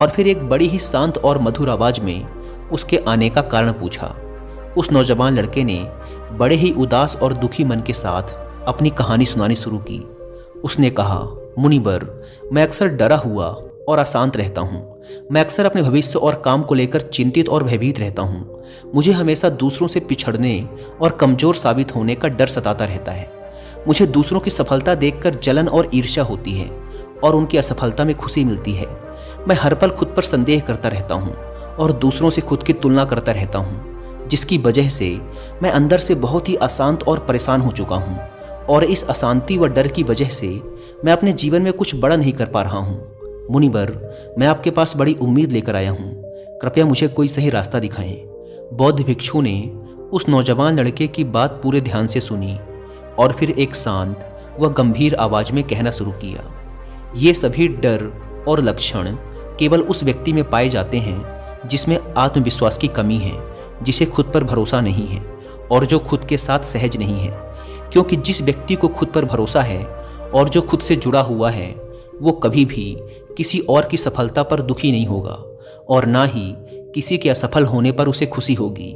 और फिर एक बड़ी ही शांत और मधुर आवाज में उसके आने का कारण पूछा। उस नौजवान लड़के ने बड़े ही उदास और दुखी मन के साथ अपनी कहानी सुनानी शुरू की। उसने कहा, मुनिवर, मैं अक्सर डरा हुआ और अशांत रहता हूँ। मैं अक्सर अपने भविष्य और काम को लेकर चिंतित और भयभीत रहता हूँ। मुझे हमेशा दूसरों से पिछड़ने और कमज़ोर साबित होने का डर सताता रहता है। मुझे दूसरों की सफलता देखकर जलन और ईर्ष्या होती है और उनकी असफलता में खुशी मिलती है। मैं हर पल खुद पर संदेह करता रहता हूँ और दूसरों से खुद की तुलना करता रहता हूँ, जिसकी वजह से मैं अंदर से बहुत ही अशांत और परेशान हो चुका हूँ। और इस अशांति व डर की वजह से मैं अपने जीवन में कुछ बड़ा नहीं कर पा रहा हूँ। मुनिवर, मैं आपके पास बड़ी उम्मीद लेकर आया हूँ। कृपया मुझे कोई सही रास्ता दिखाएं। बौद्ध भिक्षु ने उस नौजवान लड़के की बात पूरे ध्यान से सुनी और फिर एक शांत व गंभीर आवाज में कहना शुरू किया, ये सभी डर और लक्षण केवल उस व्यक्ति में पाए जाते हैं जिसमें आत्मविश्वास की कमी है, जिसे खुद पर भरोसा नहीं है और जो खुद के साथ सहज नहीं है। क्योंकि जिस व्यक्ति को खुद पर भरोसा है और जो खुद से जुड़ा हुआ है, वो कभी भी किसी और की सफलता पर दुखी नहीं होगा और ना ही किसी के असफल होने पर उसे खुशी होगी।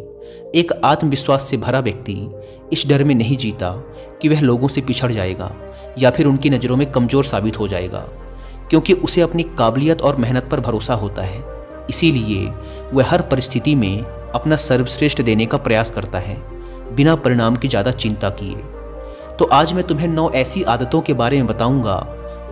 एक आत्मविश्वास से भरा व्यक्ति इस डर में नहीं जीता कि वह लोगों से पिछड़ जाएगा या फिर उनकी नज़रों में कमज़ोर साबित हो जाएगा, क्योंकि उसे अपनी काबिलियत और मेहनत पर भरोसा होता है। इसीलिए वह हर परिस्थिति में अपना सर्वश्रेष्ठ देने का प्रयास करता है, बिना परिणाम की ज़्यादा चिंता किए। तो आज मैं तुम्हें 9 ऐसी आदतों के बारे में बताऊंगा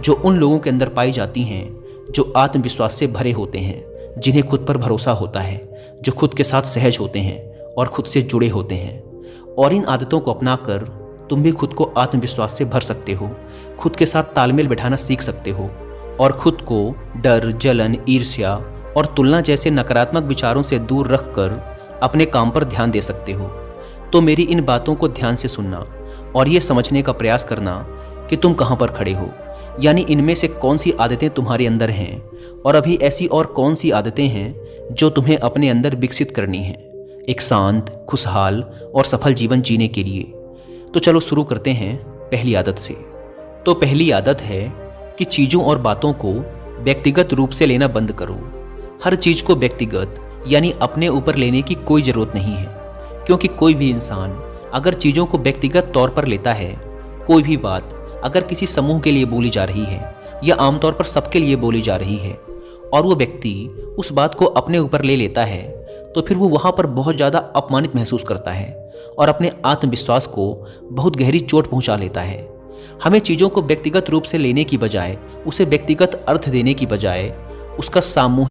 जो उन लोगों के अंदर पाई जाती हैं जो आत्मविश्वास से भरे होते हैं, जिन्हें खुद पर भरोसा होता है, जो खुद के साथ सहज होते हैं और खुद से जुड़े होते हैं। और इन आदतों को अपनाकर तुम भी खुद को आत्मविश्वास से भर सकते हो, खुद के साथ तालमेल बिठाना सीख सकते हो और खुद को डर, जलन, ईर्ष्या और तुलना जैसे नकारात्मक विचारों से दूर रखकर अपने काम पर ध्यान दे सकते हो। तो मेरी इन बातों को ध्यान से सुनना और ये समझने का प्रयास करना कि तुम कहाँ पर खड़े हो, यानी इनमें से कौन सी आदतें तुम्हारे अंदर हैं और अभी ऐसी और कौन सी आदतें हैं जो तुम्हें अपने अंदर विकसित करनी हैं, एक शांत, खुशहाल और सफल जीवन जीने के लिए। तो चलो शुरू करते हैं पहली आदत से। तो पहली आदत है कि चीज़ों और बातों को व्यक्तिगत रूप से लेना बंद करो। हर चीज़ को व्यक्तिगत यानी अपने ऊपर लेने की कोई ज़रूरत नहीं है, क्योंकि कोई भी इंसान अगर चीज़ों को व्यक्तिगत तौर पर लेता है, कोई भी बात अगर किसी समूह के लिए बोली जा रही है या आमतौर पर सबके लिए बोली जा रही है और वो व्यक्ति उस बात को अपने ऊपर ले लेता है, तो फिर वो वहाँ पर बहुत ज़्यादा अपमानित महसूस करता है और अपने आत्मविश्वास को बहुत गहरी चोट पहुँचा लेता है। हमें चीज़ों को व्यक्तिगत रूप से लेने की बजाय, उसे व्यक्तिगत अर्थ देने की बजाय उसका सामूहिक